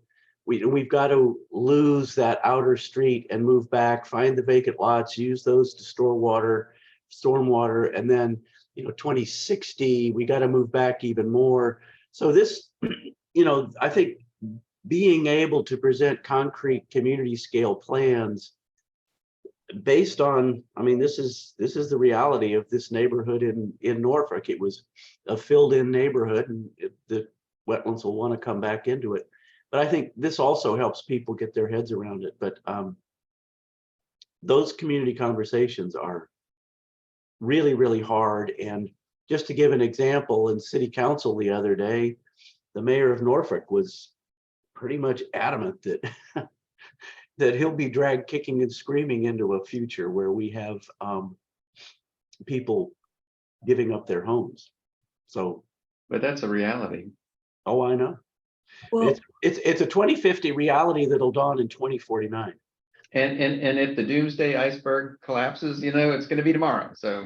we've got to lose that outer street and move back, find the vacant lots, use those to store water, stormwater, and then 2060 we got to move back even more. So this, I think being able to present concrete community scale plans based on, this is the reality of this neighborhood in Norfolk. It was a filled in neighborhood, and the wetlands will want to come back into it. But I think this also helps people get their heads around it. But those community conversations are really, really hard. And just to give an example, in city council the other day, the mayor of Norfolk was pretty much adamant that that he'll be dragged kicking and screaming into a future where we have people giving up their homes. So, but that's a reality. Oh, I know. Well, It's a 2050 reality that'll dawn in 2049. And if the doomsday iceberg collapses, it's going to be tomorrow. So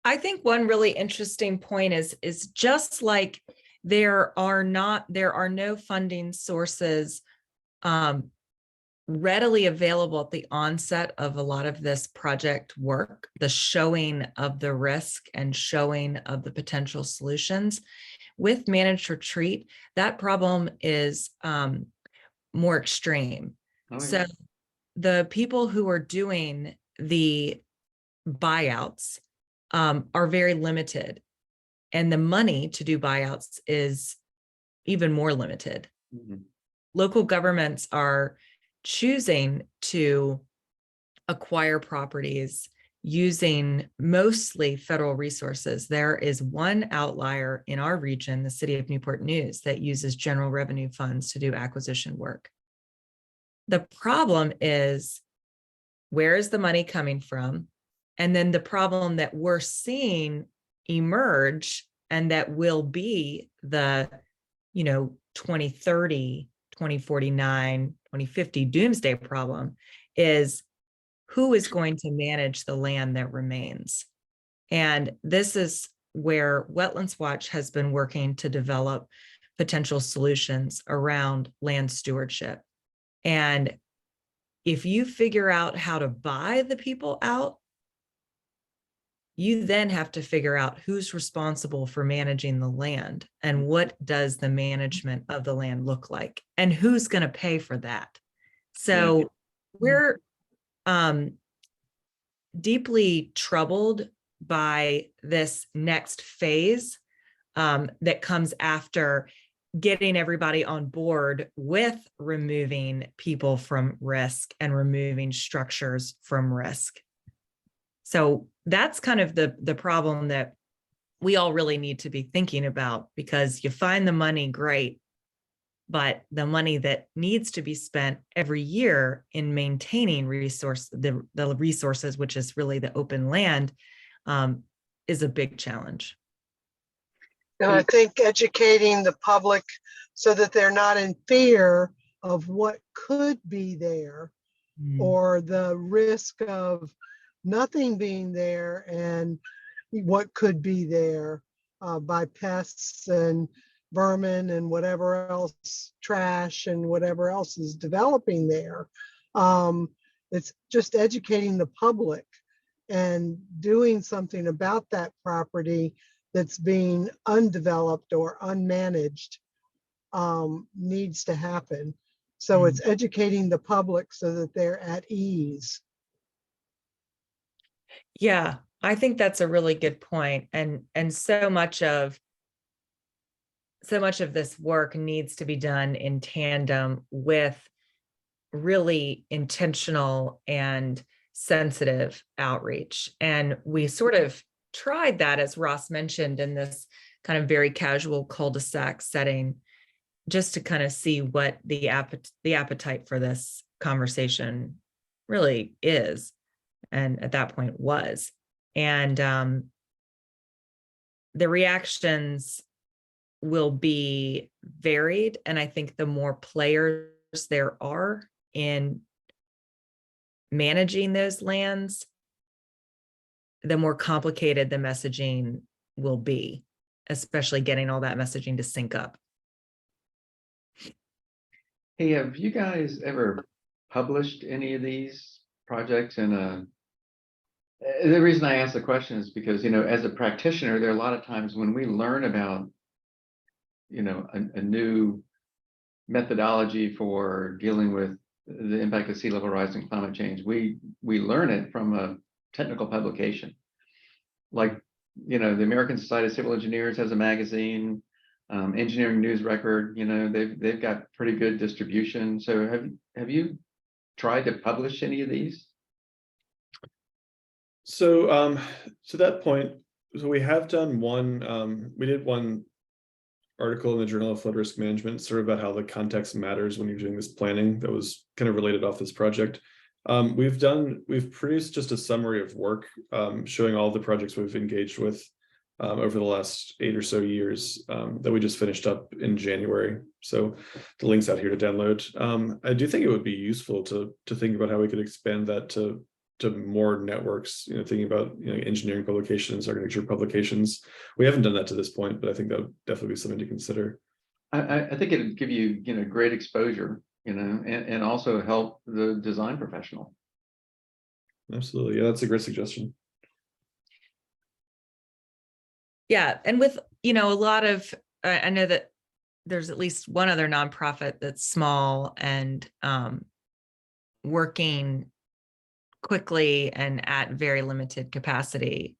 I think one really interesting point is just like there are no funding sources readily available at the onset of a lot of this project work, the showing of the risk and showing of the potential solutions. With managed retreat, that problem is more extreme. Oh, yeah. So the people who are doing the buyouts are very limited, and the money to do buyouts is even more limited. Mm-hmm. Local governments are choosing to acquire properties using mostly federal resources. There is one outlier in our region, the city of Newport News, that uses general revenue funds to do acquisition work. The problem is, where is the money coming from? And then the problem that we're seeing emerge, and that will be the 2030, 2049, 2050 doomsday problem, is who is going to manage the land that remains? And this is where Wetlands Watch has been working to develop potential solutions around land stewardship. And if you figure out how to buy the people out, you then have to figure out who's responsible for managing the land, and what does the management of the land look like, and who's going to pay for that. So we're deeply troubled by this next phase that comes after getting everybody on board with removing people from risk and removing structures from risk. So that's kind of the problem that we all really need to be thinking about, because you find the money, great, but the money that needs to be spent every year in maintaining the resources, which is really the open land, is a big challenge. And I think educating the public so that they're not in fear of what could be there, or the risk of nothing being there and what could be there by pests and vermin and whatever else, trash and whatever else is developing there. It's just educating the public and doing something about that property that's being undeveloped or unmanaged needs to happen. So it's educating the public so that they're at ease. Yeah, I think that's a really good point. And so much of this work needs to be done in tandem with really intentional and sensitive outreach. And we sort of tried that, as Ross mentioned, in this kind of very casual cul-de-sac setting, just to kind of see what the appetite for this conversation really is, and at that point was. And the reactions will be varied. And I think the more players there are in managing those lands, the more complicated the messaging will be, especially getting all that messaging to sync up. Hey, have you guys ever published any of these projects in a? The reason I ask the question is because, as a practitioner, there are a lot of times when we learn about, a new methodology for dealing with the impact of sea level rise and climate change. We learn it from a technical publication. Like, the American Society of Civil Engineers has a magazine, Engineering News Record, they've got pretty good distribution. So have you tried to publish any of these? So to that point, so we have done one, we did one article in the Journal of Flood Risk Management, sort of about how the context matters when you're doing this planning. That was kind of related off this project. We've produced just a summary of work showing all the projects we've engaged with over the last 8 or so years that we just finished up in January. So the link's out here to download. I do think it would be useful to think about how we could expand that to more networks, thinking about engineering publications, architecture publications. We haven't done that to this point, but I think that would definitely be something to consider. I think it'd give you, great exposure, and also help the design professional. Absolutely. Yeah, that's a great suggestion. Yeah. And with, a lot of, I know that there's at least one other nonprofit that's small and working quickly and at very limited capacity.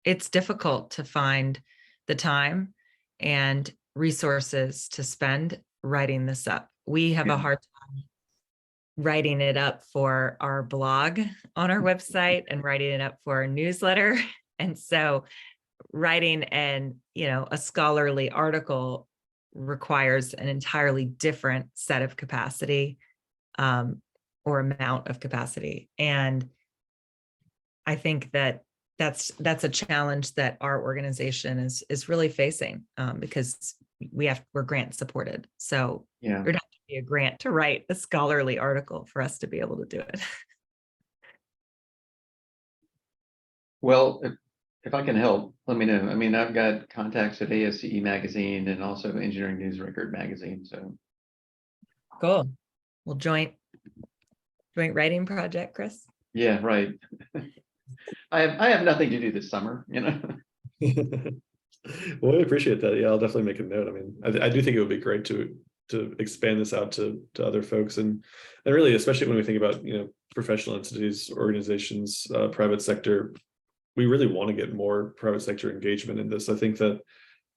It's difficult to find the time and resources to spend writing this up. We have a hard time writing it up for our blog on our website and writing it up for our newsletter. And so writing a scholarly article requires an entirely different set of capacity or amount of capacity. And I think that that's a challenge that our organization is really facing because we're grant supported. So Yeah, there'd have to be a grant to write a scholarly article for us to be able to do it. well, if I can help, let me know. I mean, I've got contacts at ASCE magazine and also Engineering News Record magazine. So Cool. Well, joint writing project, Chris. yeah, right. I have nothing to do this summer, Well, I appreciate that. Yeah, I'll definitely make a note. I mean, I do think it would be great to expand this out to other folks, and really, especially when we think about professional entities, organizations, private sector, we really want to get more private sector engagement in this. I think that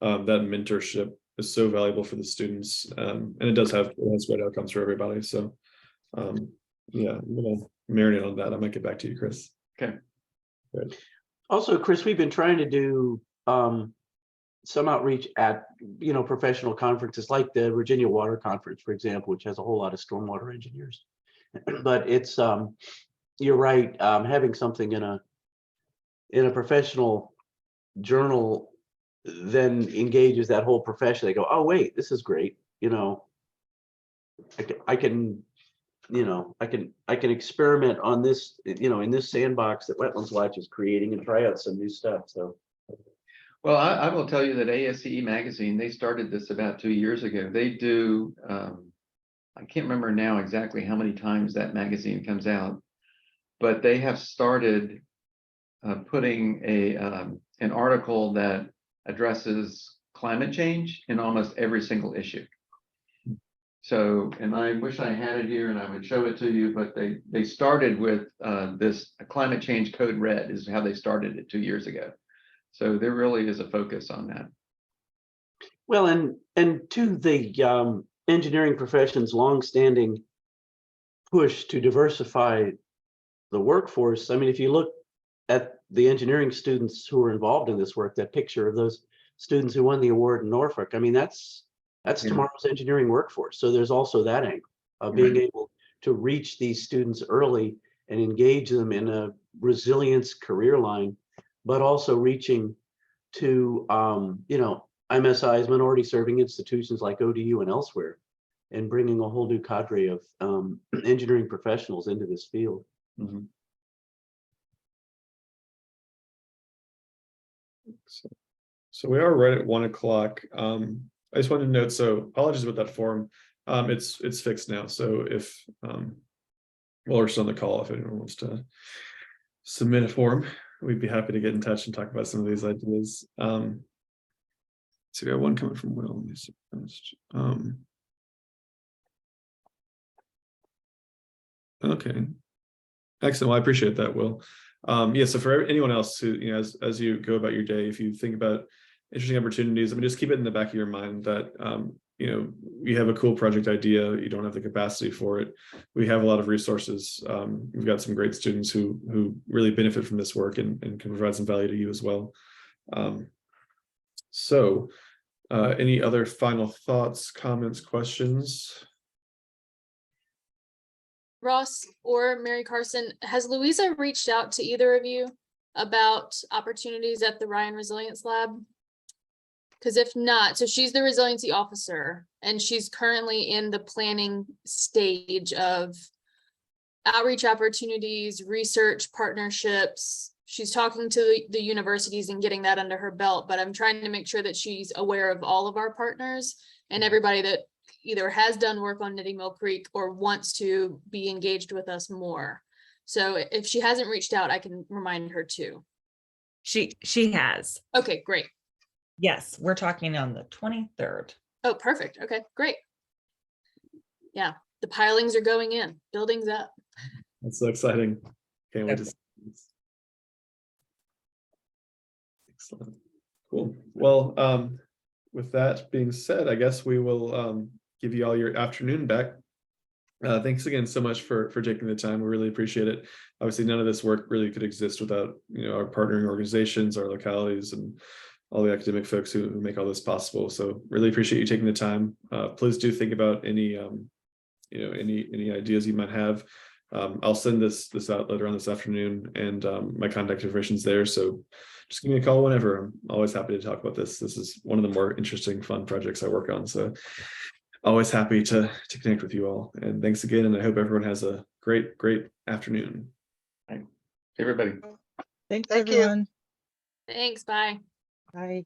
that mentorship is so valuable for the students, and it has great outcomes for everybody. So yeah, I'm gonna marinate on that. I might get back to you, Chris. Okay. Good. Also, Chris, we've been trying to do some outreach at professional conferences like the Virginia Water Conference, for example, which has a whole lot of stormwater engineers. But it's you're right, having something in a professional journal then engages that whole profession. They go, oh wait, this is great. I can experiment on this, in this sandbox that Wetlands Watch is creating and try out some new stuff. So, well, I will tell you that ASCE magazine, they started this about 2 years ago. They do, I can't remember now exactly how many times that magazine comes out, but they have started putting an article that addresses climate change in almost every single issue. So, and I wish I had it here and I would show it to you, but they started with this climate change code red is how they started it 2 years ago. So there really is a focus on that. Well, and to the engineering profession's longstanding push to diversify the workforce. I mean, if you look at the engineering students who are involved in this work, that picture of those students who won the award in Norfolk, I mean, that's tomorrow's engineering workforce. So there's also that angle of being able to reach these students early and engage them in a resilience career line, but also reaching to, you know, MSIs, minority serving institutions like ODU and elsewhere, and bringing a whole new cadre of engineering professionals into this field. Mm-hmm. So we are right at 1 o'clock. I just wanted to note, so apologies about that form. It's fixed now. So if while we're still on the call, if anyone wants to submit a form, we'd be happy to get in touch and talk about some of these ideas. So we got one coming from Will. Okay, excellent. Well, I appreciate that, Will. Yeah, so for anyone else who, you know, as you go about your day, if you think about interesting opportunities, I mean, just keep it in the back of your mind that, you know, you have a cool project idea, you don't have the capacity for it. We have a lot of resources. We've got some great students who really benefit from this work and can provide some value to you as well. Any other final thoughts, comments, questions? Ross or Mary Carson, has Louisa reached out to either of you about opportunities at the Ryan Resilience Lab? Because if not, so she's the resiliency officer and she's currently in the planning stage of outreach opportunities, research partnerships. She's talking to the universities and getting that under her belt, but I'm trying to make sure that she's aware of all of our partners and everybody that either has done work on Knitting Mill Creek or wants to be engaged with us more. So if she hasn't reached out, I can remind her too. She has. Okay, great. Yes, we're talking on the 23rd. Oh, perfect. Okay, great. Yeah, the pilings are going in, buildings up. That's so exciting. Can't wait to see this. Excellent. Cool. Well, with that being said, I guess we will give you all your afternoon back. Thanks again so much for taking the time. We really appreciate it. Obviously, none of this work really could exist without, you know, our partnering organizations, our localities, and all the academic folks who make all this possible. So really appreciate you taking the time. Please do think about any, you know, any ideas you might have. I'll send this out later on this afternoon, and my contact information is there. So just give me a call whenever. I'm always happy to talk about this. This is one of the more interesting, fun projects I work on. So always happy to connect with you all. And thanks again. And I hope everyone has a great afternoon. Everybody. Thanks, Thank you. everyone. Thanks, bye. Bye.